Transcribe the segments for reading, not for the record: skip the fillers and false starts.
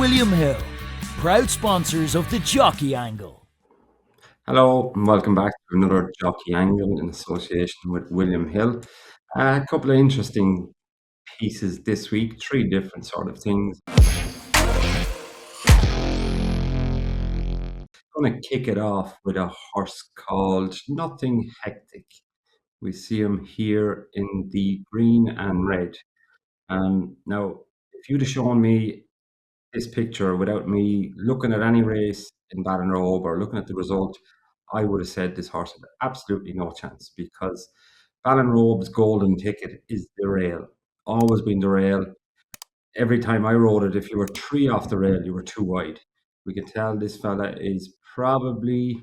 William Hill, proud sponsors of the Jockey Angle. Hello and welcome back to another Jockey Angle in association with William Hill. A couple of interesting pieces this week, three different sort of things. Going to kick it off with a horse called Nothing Hectic. We see him here in the green and red. Now, if you'd have shown me this picture without me looking at any race in Ballinrobe or looking at the result, I would have said this horse had absolutely no chance because Ballinrobe's golden ticket is the rail. Always been the rail. Every time I rode it, if you were three off the rail, you were too wide. We can tell this fella is probably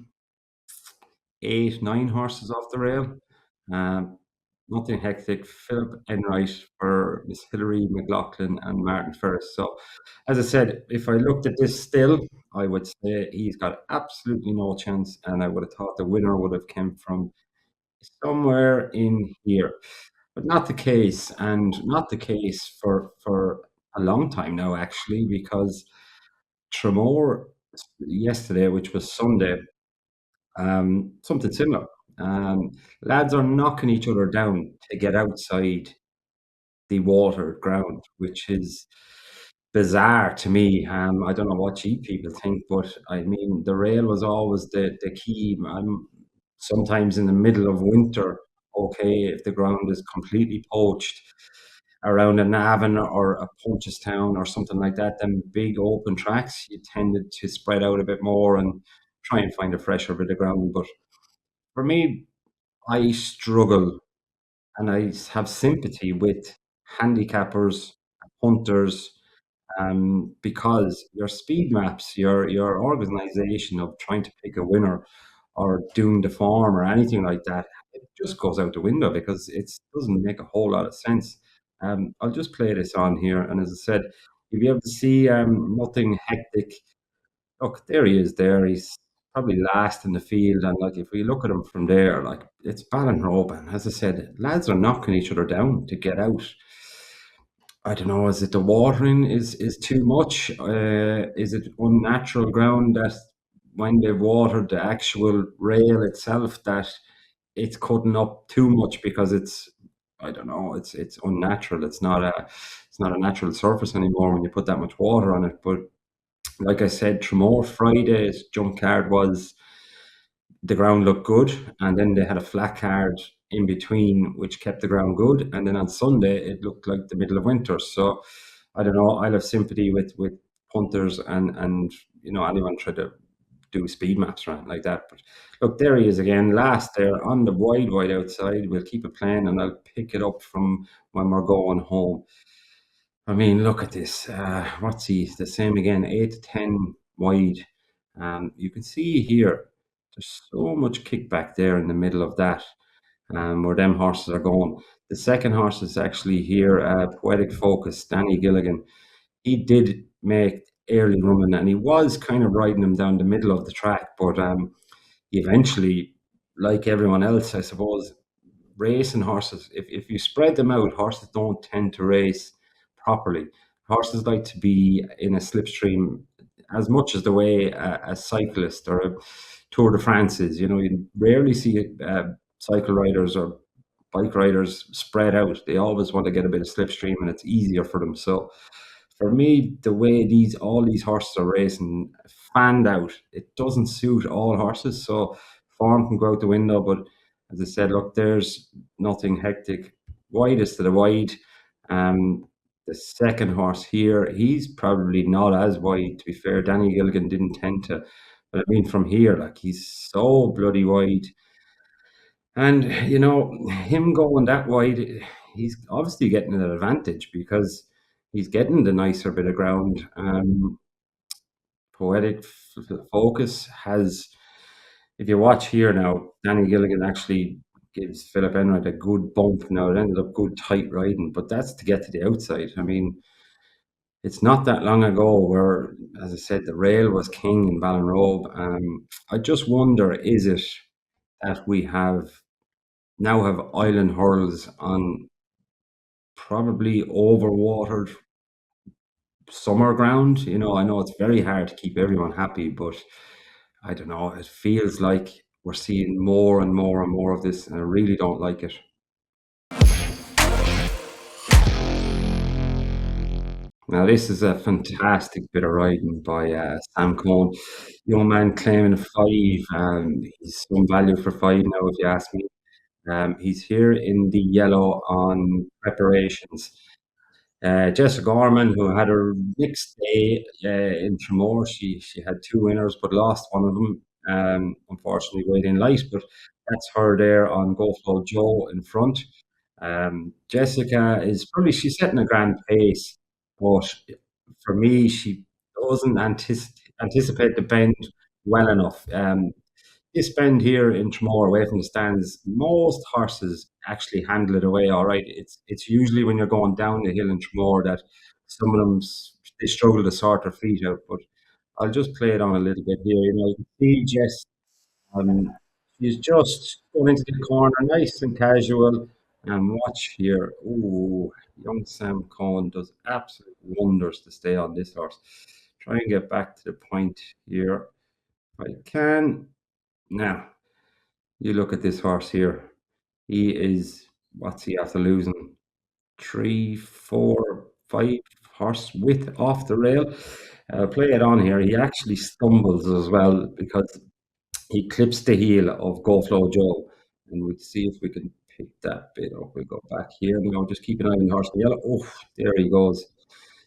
8, 9 horses off the rail. Um, Nothing hectic. Philip Enright for Miss Hilary McLaughlin and Martin Ferris. So, as I said, if I looked at this still, I would say he's got absolutely no chance, and I would have thought the winner would have come from somewhere in here. But not the case, and not the case for a long time now, actually, because Tramore yesterday, which was Sunday, something similar. Lads are knocking each other down to get outside the watered ground, which is bizarre to me. I don't know what you people think, but I mean, the rail was always the key. Sometimes in the middle of winter, okay, if the ground is completely poached around a Navan or a Punchestown or something like that, then big open tracks, you tended to spread out a bit more and try and find a fresher bit of ground. But for me, I struggle and I have sympathy with handicappers, punters, because your speed maps, your organization of trying to pick a winner or doing the form or anything like that, it just goes out the window because it doesn't make a whole lot of sense. I'll just play this on here, and as I said, you'll be able to see Nothing Hectic. Look, there he is there. He's probably last in the field, and like if we look at him from there, like it's Ballinrobe, and as I said, lads are knocking each other down to get out. I don't know. Is it the watering is too much? Is it unnatural ground that when they've watered the actual rail itself that it's cutting up too much because it's I don't know. It's unnatural. It's not a natural surface anymore when you put that much water on it. But like I said, Tremor Friday's jump card was the ground looked good, and then they had a flat card in between, which kept the ground good. And then on Sunday, it looked like the middle of winter. So I don't know. I'll have sympathy with punters and anyone try to do speed maps or anything like that. But look, there he is again, last there on the wide outside. We'll keep it playing, and I'll pick it up from when we're going home. I mean, look at this. What's he? The same again, 8 to 10 wide. You can see here, there's so much kickback there in the middle of that, where them horses are going. The second horse is actually here, Poetic Focus, Danny Gilligan. He did make early running, and he was kind of riding him down the middle of the track, but eventually, like everyone else, I suppose, racing horses, if you spread them out, horses don't tend to race properly. Horses like to be in a slipstream as much as the way a cyclist or a Tour de France is. You rarely see cycle riders or bike riders spread out. They always want to get a bit of slipstream, and it's easier for them. So, for me, the way all these horses are racing, fanned out, it doesn't suit all horses. So form can go out the window. But as I said, look, there's Nothing Hectic, widest to the wide. Um, the second horse here, he's probably not as wide. To be fair, Danny Gilligan didn't tend to, but I mean from here, like he's so bloody wide. And him going that wide, he's obviously getting an advantage because he's getting the nicer bit of ground. Poetic Focus has, if you watch here now, Danny Gilligan actually gives Philip Enright a good bump. Now it ended up good tight riding, but that's to get to the outside. I mean, it's not that long ago where, as I said, the rail was king in Ballinrobe. I just wonder, is it that we now have island hurls on probably overwatered summer ground. I know it's very hard to keep everyone happy, but I don't know. It feels like we're seeing more and more and more of this, and I really don't like it. Now, this is a fantastic bit of riding by Sam Coen. Young man claiming 5. He's some value for 5 now, if you ask me. He's here in the yellow on preparations. Jessica Gorman, who had a mixed day in Tramore, she had 2 winners but lost one of them, unfortunately, way in light. But that's her there on Go Flow Joe in front. Jessica is probably she's setting a grand pace, but for me, she doesn't anticipate the bend well enough. This bend here in Tramore, away from the stands, most horses actually handle it away all right. It's usually when you're going down the hill in Tramore that some of them they struggle to sort their feet out. But I'll just play it on a little bit here. You can see Jess. Um, she's just going into the corner, nice and casual. And watch here. Oh, young Sam Cohen does absolute wonders to stay on this horse. Try and get back to the point here if I can. Now, you look at this horse here. He is, what's he after losing? 3, 4, 5 horse width off the rail. Play it on here. He actually stumbles as well because he clips the heel of Go Flow Joe. And we'll see if we can pick that bit up. We'll go back here. Just keep an eye on the horse in yellow. Oh, there he goes.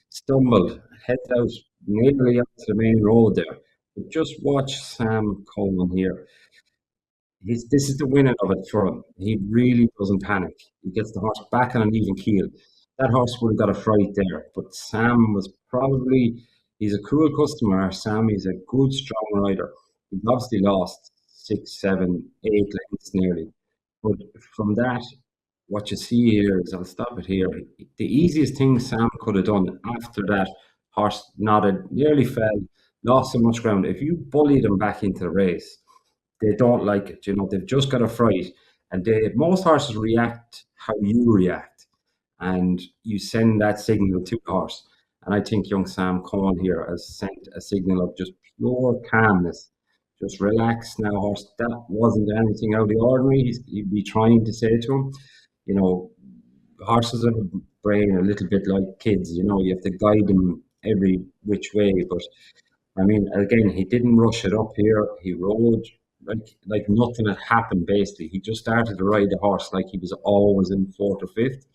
Stumbled, heads out nearly up to the main road there. But just watch Sam Coleman here. This is the winning of it for him. He really doesn't panic. He gets the horse back on an even keel. That horse would have got a fright there, but Sam was probably, he's a cool customer. Sam, he's a good, strong rider. He's obviously lost 6, 7, 8 lengths nearly. But from that, what you see here is, I'll stop it here. The easiest thing Sam could have done after that horse nodded, nearly fell, lost so much ground. If you bullied him back into the race, they don't like it. They've just got a fright, and most horses react how you react, and you send that signal to the horse. And I think young Sam Cohen here has sent a signal of just pure calmness. Just relax now, horse. That wasn't anything out of the ordinary. He'd be trying to say to him, you know, horses have a brain a little bit like kids. You have to guide them every which way. But I mean, again, he didn't rush it up here. He rode like nothing had happened. Basically, he just started to ride the horse like he was always in fourth or fifth.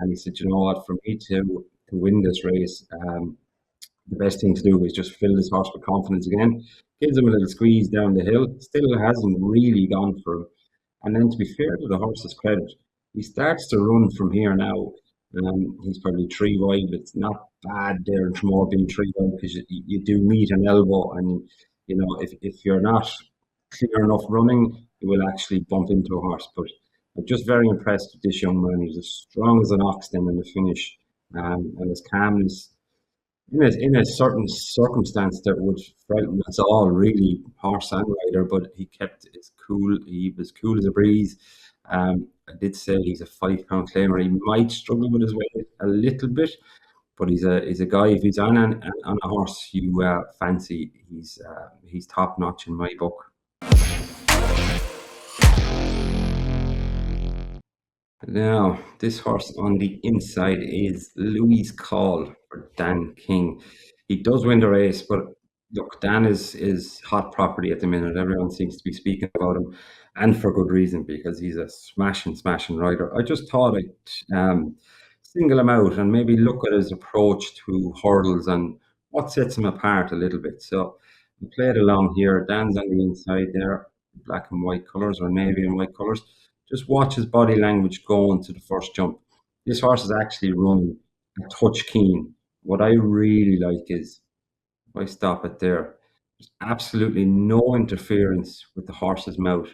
And he said, you know what, for me to win this race, the best thing to do is just fill this horse with confidence again. Gives him a little squeeze down the hill. Still hasn't really gone for him. And then to be fair to the horse's credit, he starts to run from here now. He's probably 3 wide, but it's not bad there in Tramore being 3 wide because you do meet an elbow, and if you're not clear enough running, you will actually bump into a horse. But I'm just very impressed with this young man. He's as strong as an ox then in the finish, and his calmness in a certain circumstance that would frighten us all, really, horse and rider. But he kept his cool. He was cool as a breeze. I did say he's a 5 pound claimer. He might struggle with his weight a little bit, but he's a guy. If he's on a horse you fancy, he's top notch in my book. Now, this horse on the inside is Louis Call for Dan King. He does win the race, but look, Dan is hot property at the minute. Everyone seems to be speaking about him, and for good reason, because he's a smashing rider. I just thought I'd single him out and maybe look at his approach to hurdles and what sets him apart a little bit. So we played along here. Dan's on the inside there, black and white colours or navy and white colours. Just watch his body language going to the first jump. This horse is actually running a touch keen. What I really like is, if I stop it there, there's absolutely no interference with the horse's mouth.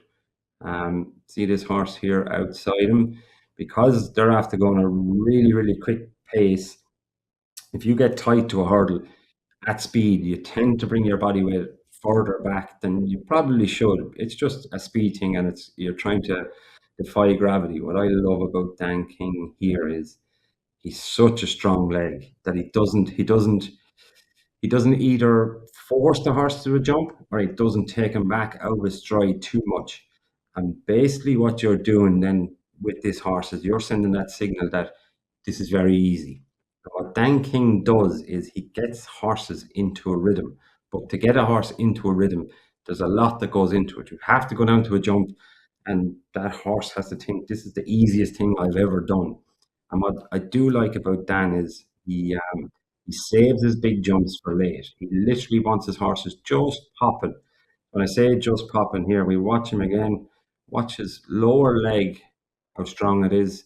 See this horse here outside him, because they're after going a really, really quick pace. If you get tight to a hurdle at speed, you tend to bring your body weight further back than you probably should. It's just a speed thing, and you're trying to defy gravity. What I love about Dan King here is He's such a strong leg that he doesn't either force the horse to a jump or he doesn't take him back out of his stride too much. And basically, what you're doing then with this horse is you're sending that signal that this is very easy. What Dan King does is he gets horses into a rhythm. But to get a horse into a rhythm, there's a lot that goes into it. You have to go down to a jump, and that horse has to think this is the easiest thing I've ever done. And what I do like about Dan is he saves his big jumps for late. He literally wants his horses just popping. When I say just popping here, we watch him again. Watch his lower leg, how strong it is,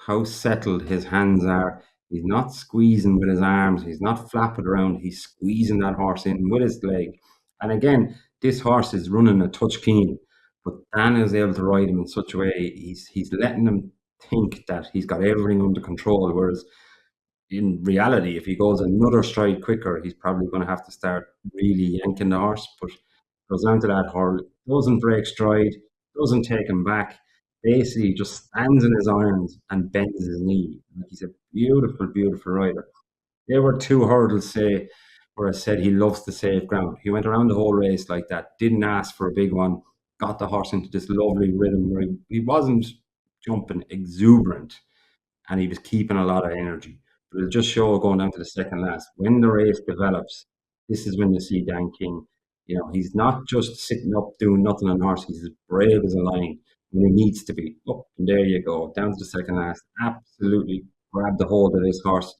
how settled his hands are. He's not squeezing with his arms. He's not flapping around. He's squeezing that horse in with his leg. And again, this horse is running a touch keen, but Dan is able to ride him in such a way. He's letting him think that he's got everything under control. Whereas in reality, if he goes another stride quicker, he's probably going to have to start really yanking the horse. But goes down to that hurl, doesn't break stride, doesn't take him back, basically just stands in his irons and bends his knee. Like, he's a beautiful, beautiful rider. There were two hurdles, say, where I said he loves to save ground. He went around the whole race like that, didn't ask for a big one, got the horse into this lovely rhythm where he wasn't jumping exuberant and he was keeping a lot of energy. But it'll just show going down to the second last. When the race develops, this is when you see Dan King. He's not just sitting up doing nothing on horse. He's as brave as a lion when he needs to be. Up and there you go, down to the second last. Absolutely grab the hold of this horse.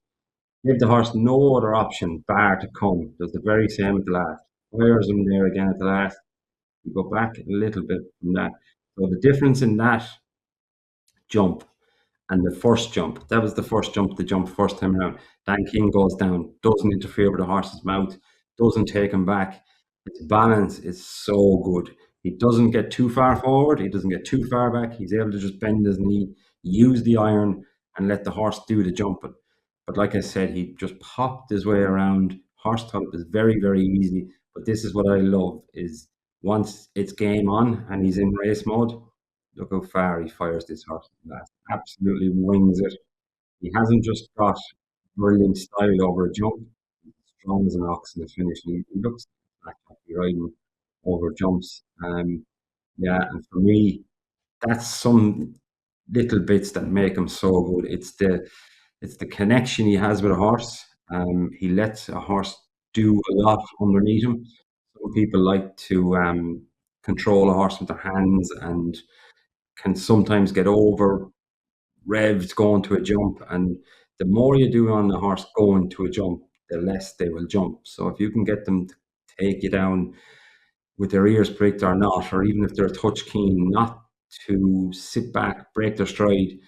Give the horse no other option bar to come. Does the very same at the last. Fires him there again at the last. You go back a little bit from that. So the difference in that jump and the first jump, that was the first jump, the jump first time around. Dan King goes down, doesn't interfere with the horse's mouth, doesn't take him back. His balance is so good. He doesn't get too far forward, he doesn't get too far back. He's able to just bend his knee, use the iron, and let the horse do the jumping. But like I said, he just popped his way around. Horse tunnel is very, very easy. But this is what I love is once it's game on and he's in race mode, look how far he fires this horse at the last. Absolutely wings it. He hasn't just got brilliant style over a jump. He's strong as an ox in the finish. He looks like he's riding over jumps. Yeah, and for me, that's some little bits that make him so good. It's the connection he has with a horse. He lets a horse do a lot underneath him. Some people like to control a horse with their hands and can sometimes get over revved going to a jump. And the more you do on the horse going to a jump, the less they will jump. So if you can get them to take you down with their ears pricked or not, or even if they're touch keen, not to sit back, break their stride,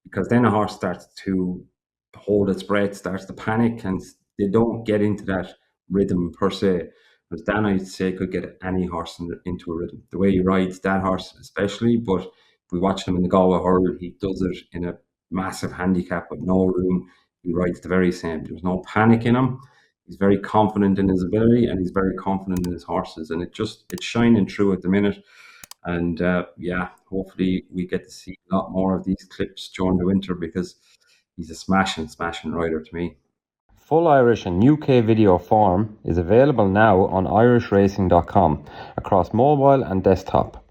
because then a horse starts to hold its breath, starts to panic, and they don't get into that rhythm per se. Whereas Dan, I'd say, could get any horse into a rhythm. The way he rides that horse, especially, but if we watch him in the Galway hurl, he does it in a massive handicap with no room. He rides the very same. There's no panic in him. He's very confident in his ability and he's very confident in his horses. And it's shining through at the minute. And yeah, hopefully we get to see a lot more of these clips during the winter because he's a smashing rider to me. Full Irish and UK video form is available now on irishracing.com across mobile and desktop.